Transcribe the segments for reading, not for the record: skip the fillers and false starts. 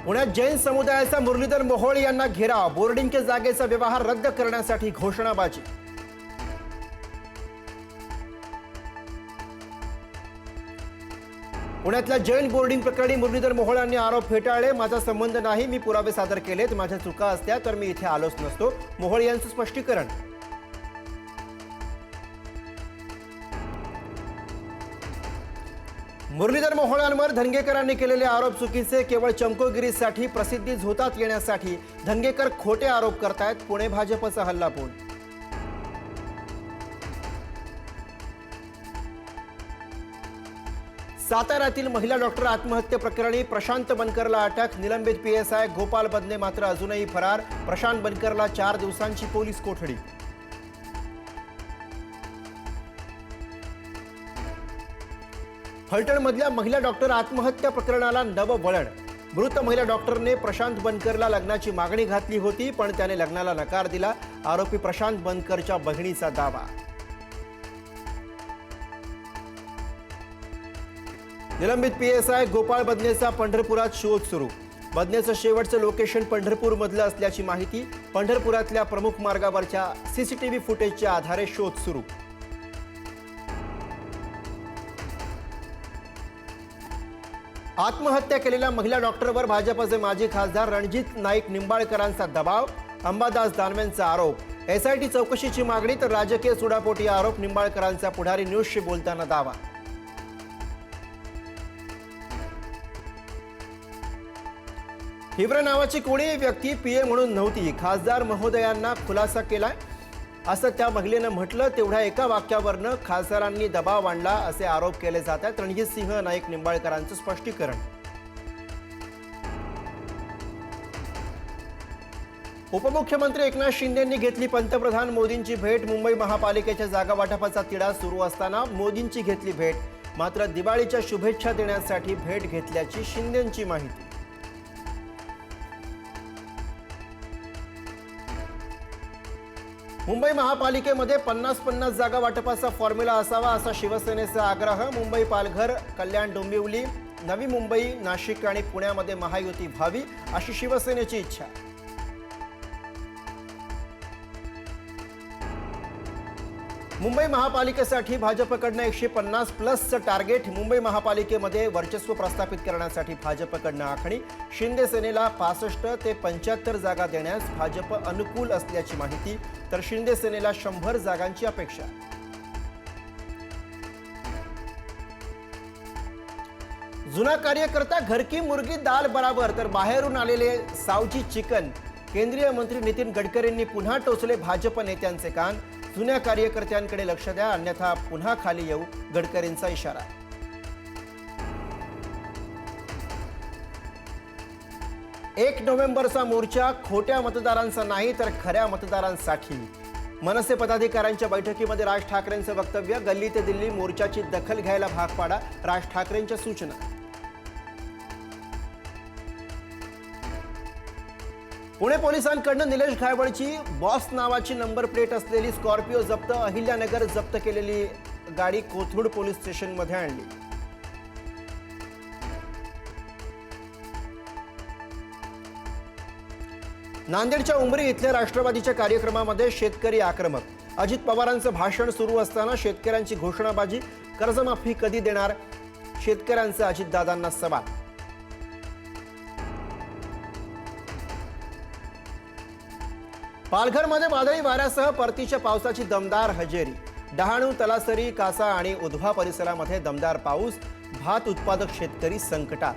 पुण्यात जैन समुदायाचा मुरलीधर मोहोळ यांना घेराव, बोर्डिंगच्या जागेचा व्यवहार रद्द करण्यासाठी घोषणाबाजी। पुण्यातल्या जैन बोर्डिंग प्रकरणी मुरलीधर मोहोळ यांनी आरोप फेटाळले। माझा संबंध नाही, मी पुरावे सादर केलेत, माझ्या चुका असत्या तर मी इथे आलोच नसतो, मोहोळ यांचं स्पष्टीकरण। मुरलीधर मोहोळांवर धनगेकरांनी केलेले आरोप चुकीचे, केवळ चमकोगिरीसाठी, प्रसिद्धी झोतात येण्यासाठी धनगेकर खोटे आरोप करतायत। पुणे भाजपचा हल्लाबोल। साताऱ्यातील महिला डॉक्टर आत्महत्या प्रकरणी प्रशांत बनकरला अटक, निलंबित पीएसआय गोपाल बदने मात्र अजूनही फरार। प्रशांत बनकरला 4 दिवसांची पोलीस कोठडी। फलटणमधल्या महिला डॉक्टर आत्महत्या प्रकरणाला नवं वळण। मृत महिला डॉक्टरने प्रशांत बनकरला लग्नाची मागणी घातली होती, पण त्याने लग्नाला नकार दिला। आरोपी प्रशांत बनकरच्या बहिणीचा दावा। निलंबित पीएसआय गोपाळ बदनेचा पंढरपुरात शोध सुरू। बदनेचं शेवटचं लोकेशन पंढरपूरमधलं असल्याची माहिती। पंढरपुरातल्या प्रमुख मार्गावरच्या सीसीटीव्ही फुटेजच्या आधारे शोध सुरू। आत्महत्या केलेल्या महिला डॉक्टरवर भाजपचे माजी खासदार रणजित नाईक निंबाळकरांचा दबाव। अंबादास दानवेंचा आरोप। एसआयटी चौकशीची मागणी तर राजकीय सुडापोटी आरोप। निंबाळकरांचा पुढारी न्यूजशी बोलताना दावा। हिवरे नावाची कोणीही व्यक्ती पीए म्हणून नव्हती, खासदार महोदयांना खुलासा केलाय असं त्या महिलेनं म्हटलं। तेवढ्या एका वाक्यावरनं खासदारांनी दबाव आणला असे आरोप केले जात आहेत। रणजितसिंह नाईक निंबाळकरांचं स्पष्टीकरण। उपमुख्यमंत्री एकनाथ शिंदेंनी घेतली पंतप्रधान मोदींची भेट। मुंबई महापालिकेच्या जागा वाटपाचा तिढा सुरू असताना मोदींची घेतली भेट, मात्र दिवाळीच्या शुभेच्छा देण्यासाठी भेट घेतल्याची शिंदेंची माहिती। मुंबई महापालिकेमध्ये 50-50 जागा वाटपाचा फॉर्म्युला असावा असा शिवसेनेचा आग्रह। मुंबई, पालघर, कल्याण, डोंबिवली, नवी मुंबई, नाशिक आणि पुण्यामध्ये महायुती व्हावी अशी शिवसेनेची इच्छा। मुंबई महापालिकेसाठी भाजपकडनं 150+ टार्गेट। मुंबई महापालिकेमध्ये वर्चस्व प्रस्थापित करण्यासाठी भाजपकडनं आखणी। शिंदे सेनेला 65 ते 75 जागा देण्यास भाजप अनुकूल असल्याची माहिती, तर शिंदे सेनेला 100 जागांची अपेक्षा। जुना कार्यकर्ता घर की मुर्गी दाल बराबर, तर बाहेरून आलेले सावजी चिकन। केंद्रीय मंत्री नितीन गडकरींनी पुन्हा टोचले भाजप नेत्यांचे कान। जुन्या कार्यकर्त्यांकडे लक्ष द्या, अन्यथा पुन्हा खाली येऊ, गडकरींचा इशारा। एक नोव्हेंबरचा मोर्चा खोट्या मतदारांचा नाही तर खऱ्या मतदारांसाठी। मनसे पदाधिकाऱ्यांच्या बैठकीमध्ये राज ठाकरेंचं वक्तव्य। गल्ली ते दिल्ली मोर्चाची दखल घ्यायला भाग पाडा, राज ठाकरेंच्या सूचना। पुणे पोलिसांकडून निलेश घायवळची बॉस नावाची नंबर प्लेट असलेली स्कॉर्पिओ जप्त। अहिल्यानगर जप्त केलेली गाडी कोथरूड पोलीस स्टेशनमध्ये आणली। नांदेडच्या उमरी इथल्या राष्ट्रवादीच्या कार्यक्रमामध्ये शेतकरी आक्रमक। अजित पवारांचं भाषण सुरू असताना शेतकऱ्यांची घोषणाबाजी। कर्जमाफी कधी देणार, शेतकऱ्यांचं अजितदादांना सवाल। पालघरमध्ये वादळी वाऱ्यासह परतीच्या पावसाची दमदार हजेरी। डहाणू, तलासरी, कासा आणि उधवा परिसरामध्ये दमदार पाऊस। भात उत्पादक शेतकरी संकटात।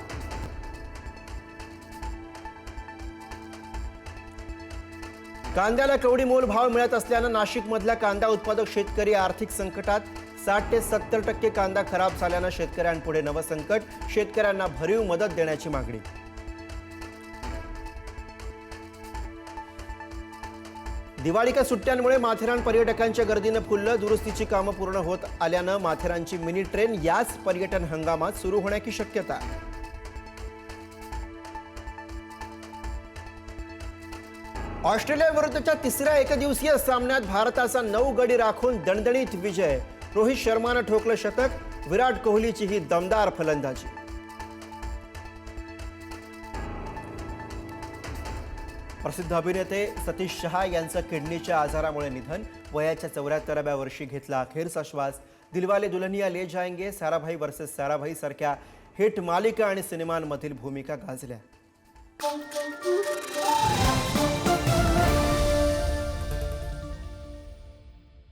कांद्याला कवडी मोल भाव मिळत असल्यानं नाशिकमधल्या कांदा उत्पादक शेतकरी आर्थिक संकटात। 60 ते 70% कांदा खराब झाल्यानं शेतकऱ्यांपुढे नवं संकट। शेतकऱ्यांना भरीव मदत देण्याची मागणी। दिवाळीच्या सुट्ट्यांमुळे माथेरान पर्यटकांच्या गर्दीनं फुललं। दुरुस्तीची कामं पूर्ण होत आल्यानं माथेरानची मिनी ट्रेन याच पर्यटन हंगामात सुरू होण्याची शक्यता। ऑस्ट्रेलिया विरुद्धच्या तिसऱ्या एकदिवसीय सामन्यात भारताचा 9 गडी राखून दणदणीत विजय। रोहित शर्मानं ठोकलं शतक। विराट कोहलीची ही दमदार फलंदाजी। प्रसिद्ध अभिनेते सतीश शहा यांचं किडनीच्या आजारामुळे निधन. वयाच्या 74व्या वर्षी घेतला अखेरचा श्वास. दिलवाले दुल्हनिया ले जाएंगे, साराभाई वर्सेस साराभाई सारख्या हिट मालिका आणि सिनेमांमधील भूमिका गाजल्या.